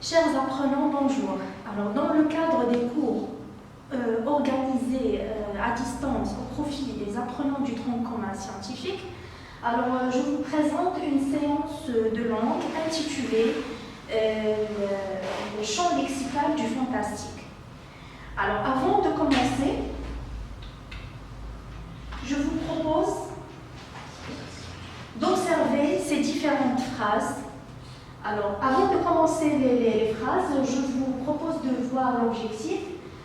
Chers apprenants, bonjour. Alors, dans le cadre des cours organisés à distance au profit des apprenants du tronc commun scientifique, alors je vous présente une séance de langue intitulée le champ lexical du fantastique. Alors, avant de commencer, je vous propose d'observer ces différentes phrases. Alors, avant de commencer les phrases, je vous propose de voir l'objectif.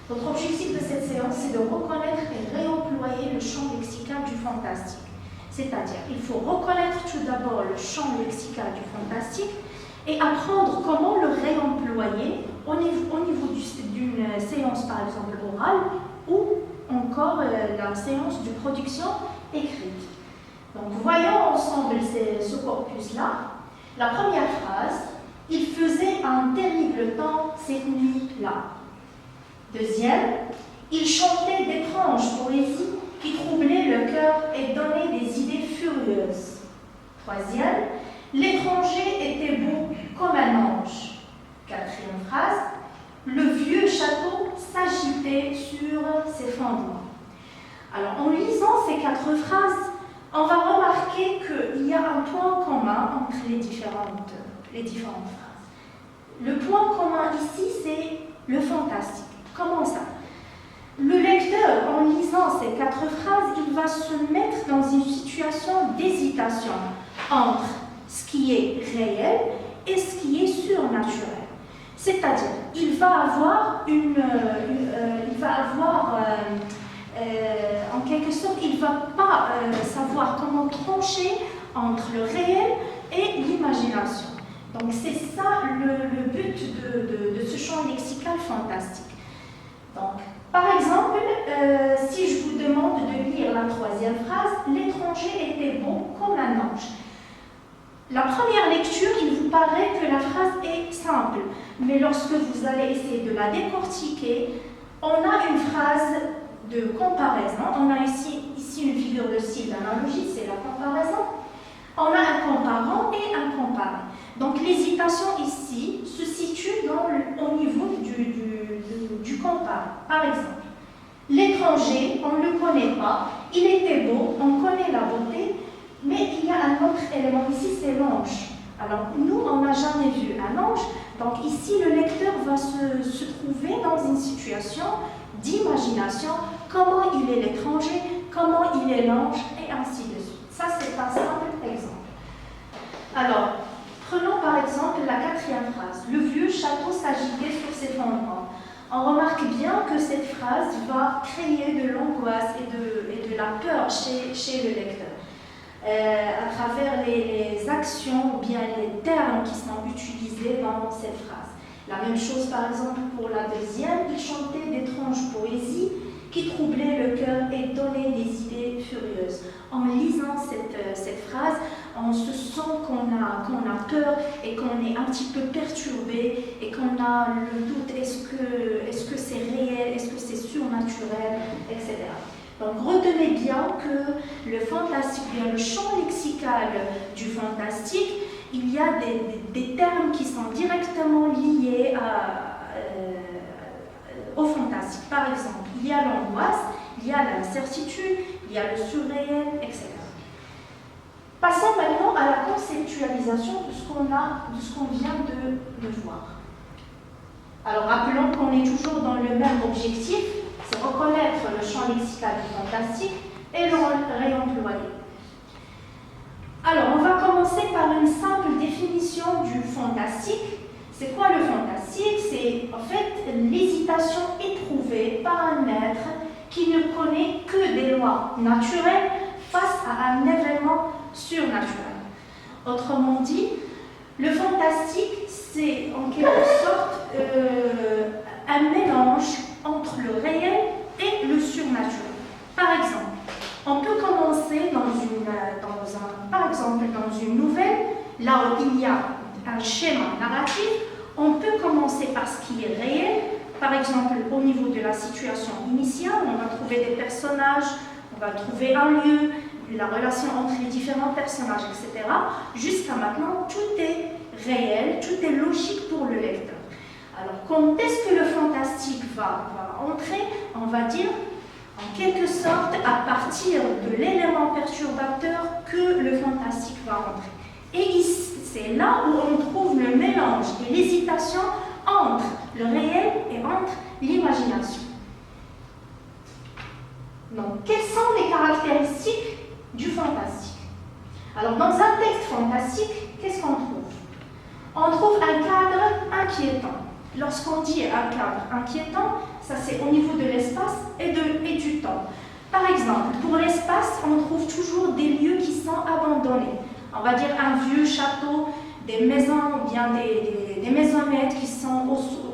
Notre objectif de cette séance, c'est de reconnaître et réemployer le champ lexical du fantastique. C'est-à-dire, il faut reconnaître tout d'abord le champ lexical du fantastique et apprendre comment le réemployer au niveau d'une séance, par exemple, orale ou encore la séance de production écrite. Donc, voyons ensemble ce corpus-là. La première phrase, il faisait un terrible temps cette nuit-là. Deuxième, il chantait d'étranges poésies qui troublaient le cœur et donnaient des idées furieuses. Troisième, l'étranger était beau comme un ange. Quatrième phrase, le vieux château s'agitait sur ses fondements. Alors, en lisant ces quatre phrases, on va remarquer qu'il y a un point commun entre les différentes phrases. Le point commun ici, c'est le fantastique. Comment ça? Le lecteur, en lisant ces quatre phrases, il va se mettre dans une situation d'hésitation entre ce qui est réel et ce qui est surnaturel. C'est-à-dire, il va avoir en quelque sorte, il ne va pas savoir comment trancher entre le réel et l'imagination. Donc c'est ça le but de ce champ lexical fantastique. Donc, par exemple, si je vous demande de lire la troisième phrase, l'étranger était beau comme un ange. La première lecture, il vous paraît que la phrase est simple, mais lorsque vous allez essayer de la décortiquer, on a une phrase de comparaison. On a ici une figure de style d'analogie, c'est la comparaison. On a un comparant et un comparé. Donc l'hésitation ici se situe au niveau du comparé. Par exemple, l'étranger, on ne le connaît pas, il était beau, on connaît la beauté, mais il y a un autre élément ici, c'est l'ange. Alors nous, on n'a jamais vu un ange, donc ici le lecteur va se trouver dans une situation d'imagination, comment il est l'étranger, comment il est l'ange, et ainsi de suite. Ça, c'est un simple exemple. Alors, prenons par exemple la quatrième phrase. Le vieux château s'agitait sur ses fondements. On remarque bien que cette phrase va créer de l'angoisse et de la peur chez le lecteur. À travers les actions ou bien les termes qui sont utilisés dans cette phrase. La même chose, par exemple, pour la deuxième, il chantait d'étranges poésies qui troublaient le cœur et donnaient des idées furieuses. En lisant cette phrase, on se sent qu'on a peur et qu'on est un petit peu perturbé et qu'on a le doute, est-ce que c'est réel, est-ce que c'est surnaturel, etc. Donc retenez bien que le fantastique, bien le champ lexical du fantastique, il y a des termes qui sont directement liés au fantastique. Par exemple, il y a l'angoisse, il y a l'incertitude, il y a le surréel, etc. Passons maintenant à la conceptualisation de ce qu'on vient de voir. Alors rappelons qu'on est toujours dans le même objectif, c'est reconnaître le champ lexical du fantastique et le réemployer. Alors, on va commencer par une simple définition du fantastique. C'est quoi le fantastique? C'est en fait l'hésitation éprouvée par un être qui ne connaît que des lois naturelles face à un événement surnaturel. Autrement dit, le fantastique, c'est en quelque sorte un mélange entre le réel et le surnaturel. Par exemple, on peut commencer par exemple dans une nouvelle, là où il y a un schéma narratif, on peut commencer par ce qui est réel, par exemple au niveau de la situation initiale, on va trouver des personnages, on va trouver un lieu, la relation entre les différents personnages, etc. Jusqu'à maintenant, tout est réel, tout est logique pour le lecteur. Alors, quand est-ce que le fantastique va entrer? On va dire, en quelque sorte, à partir de l'élément perturbateur que le fantastique va entrer. Et c'est là où on trouve le mélange et l'hésitation entre le réel et entre l'imagination. Donc, quelles sont les caractéristiques du fantastique? Alors, dans un texte fantastique, qu'est-ce qu'on trouve? On trouve un cadre inquiétant. Lorsqu'on dit un cadre inquiétant, ça c'est au niveau de l'espace et du temps. Par exemple, pour l'espace, on trouve toujours des lieux qui sont abandonnés. On va dire un vieux château, des maisons, ou bien des maisonnettes qui sont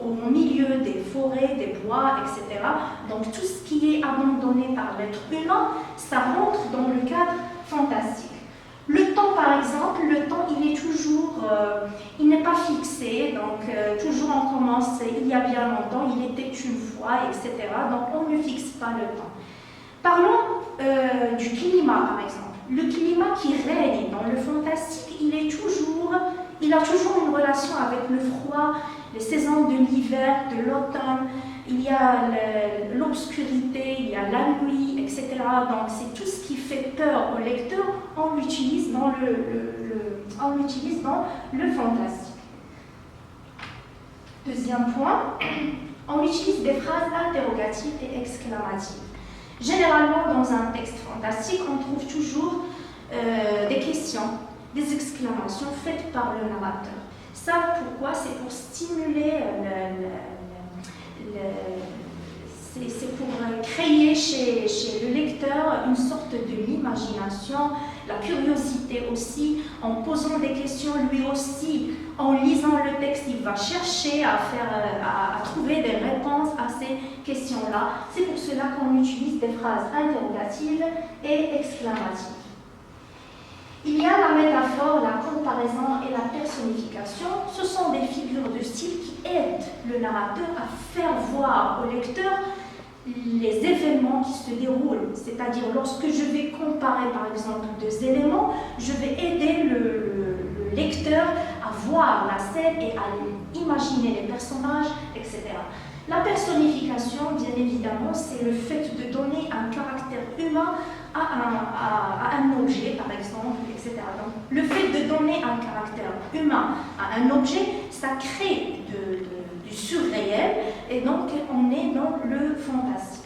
au milieu des forêts, des bois, etc. Donc tout ce qui est abandonné par l'être humain, ça rentre dans le cadre fantastique. Le temps, par exemple, le temps, il est toujours, il n'est pas fixé, donc toujours on commence, il y a bien longtemps, il était une fois, etc. Donc on ne fixe pas le temps. Parlons du climat, par exemple. Le climat qui règne dans le fantastique, il a toujours une relation avec le froid, les saisons de l'hiver, de l'automne, il y a l'obscurité, il y a la nuit, etc. Donc c'est tout ce qui fait peur au lecteur, on l'utilise dans le fantastique. Deuxième point, on utilise des phrases interrogatives et exclamatives. Généralement, dans un texte fantastique, on trouve toujours des questions, des exclamations faites par le narrateur. Ça, pourquoi? C'est pour stimuler c'est pour créer chez le lecteur une sorte de l'imagination, la curiosité aussi, en posant des questions lui aussi, en lisant le texte, il va chercher à trouver des réponses à ces questions-là. C'est pour cela qu'on utilise des phrases interrogatives et exclamatives. Il y a la métaphore, la comparaison et la personnification. Ce sont des figures de style qui aident le narrateur à faire voir au lecteur les événements qui se déroulent. C'est-à-dire, lorsque je vais comparer, par exemple, deux éléments, je vais aider le lecteur à voir la scène et à imaginer les personnages, etc. La personnification, bien évidemment, c'est le fait de donner un caractère humain à un objet, par exemple, etc. Donc, le fait de donner un caractère humain à un objet, ça crée du surréel, et donc on est dans le fantastique.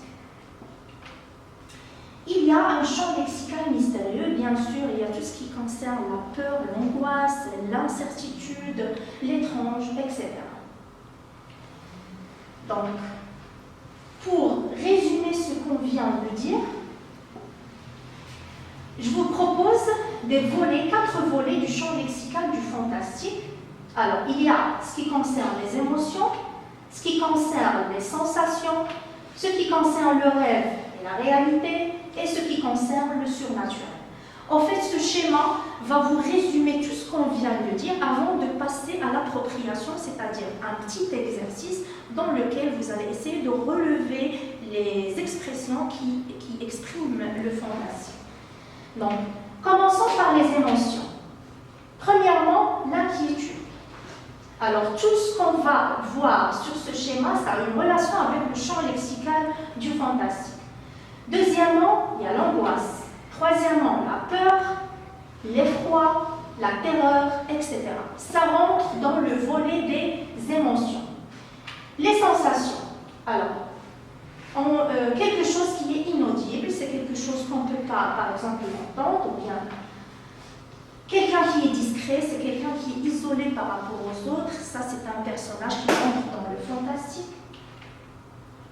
Il y a un champ lexical mystérieux, bien sûr, il y a tout ce qui concerne la peur, l'angoisse, l'incertitude, l'étrange, etc. Donc, pour résumer ce qu'on vient de dire, je vous propose des volets, 4 volets du champ lexical du fantastique. Alors, il y a ce qui concerne les émotions, ce qui concerne les sensations, ce qui concerne le rêve et la réalité, et ce qui concerne le surnaturel. En fait, ce schéma va vous résumer tout ce qu'on vient de dire avant de passer à l'appropriation, c'est-à-dire un petit exercice dans lequel vous allez essayer de relever les expressions qui expriment le fantastique. Donc, commençons par les émotions. Premièrement, l'inquiétude. Alors, tout ce qu'on va voir sur ce schéma, ça a une relation avec le champ lexical du fantastique. Deuxièmement, il y a l'angoisse. Troisièmement, la peur, l'effroi, la terreur, etc. Ça rentre dans le volet des émotions. Les sensations. Alors, quelque chose qui est inaudible, c'est quelque chose qu'on ne peut pas, par exemple, entendre, ou bien quelqu'un qui est discret, c'est quelqu'un qui est isolé par rapport aux autres. Ça, c'est un personnage qui rentre dans le fantastique.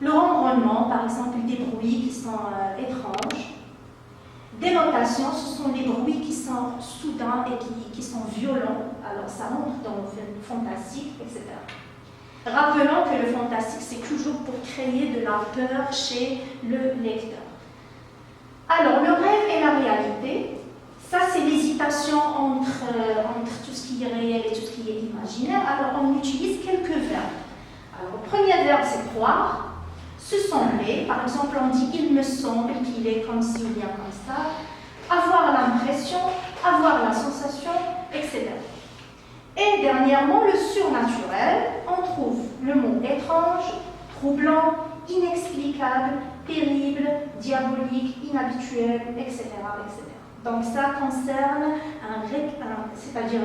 Le ronronnement, par exemple, des bruits qui sont étranges. Des notations, ce sont les bruits qui sont soudains et qui sont violents. Alors, ça rentre dans le fantastique, etc. Rappelons que le fantastique, c'est toujours pour créer de la peur chez le lecteur. Alors, le rêve et la réalité, ça, c'est l'hésitation entre tout ce qui est réel et tout ce qui est imaginaire. Alors, on utilise quelques verbes. Alors, le premier verbe, c'est croire. Se sembler, par exemple, on dit « il me semble qu'il est comme ci ou bien comme ça », avoir l'impression, avoir la sensation, etc. Et dernièrement, le surnaturel, on trouve le mot étrange, troublant, inexplicable, pénible, diabolique, inhabituel, etc., etc. Donc ça concerne c'est-à-dire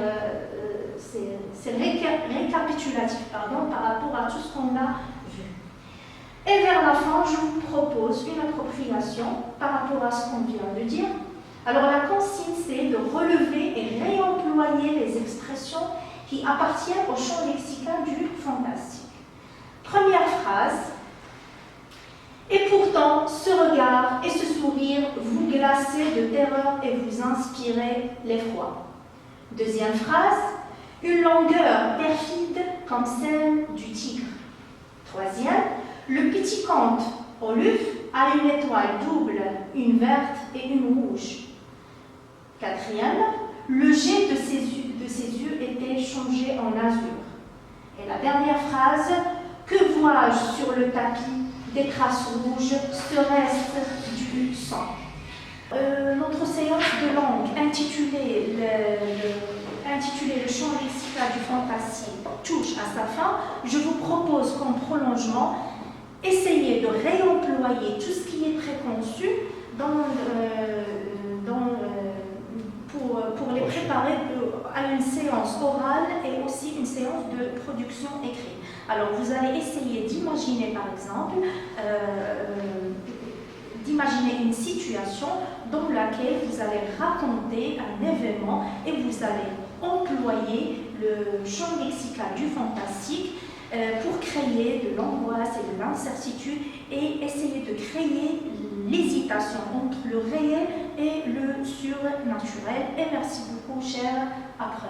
c'est récapitulatif par rapport à tout ce qu'on a vu. Et vers la fin, je vous propose une appropriation par rapport à ce qu'on vient de dire. Alors la consigne, c'est de relever et réemployer les expressions qui appartiennent au champ lexical du fantastique. Première phrase. Et pourtant, ce regard et ce sourire vous glacez de terreur et vous inspirez l'effroi. Deuxième phrase. Une langueur perfide comme celle du tigre. Troisième. Le petit conte Oluf a une étoile double, une verte et une rouge. Quatrième, le jet de ses yeux était changé en azur. Et la dernière phrase, que vois-je sur le tapis des traces rouges, serait-ce du sang? Notre séance de langue intitulée le champ lexical du fantastique touche à sa fin. Je vous propose qu'en prolongement, essayez de réemployer tout ce qui est préconçu pour les préparer à une séance orale et aussi une séance de production écrite. Alors vous allez essayer d'imaginer par exemple, d'imaginer une situation dans laquelle vous allez raconter un événement et vous allez employer le champ lexical du fantastique pour créer de l'angoisse et de l'incertitude et essayer de créer l'hésitation entre le réel et le surnaturel. Et merci beaucoup, chers apprenants.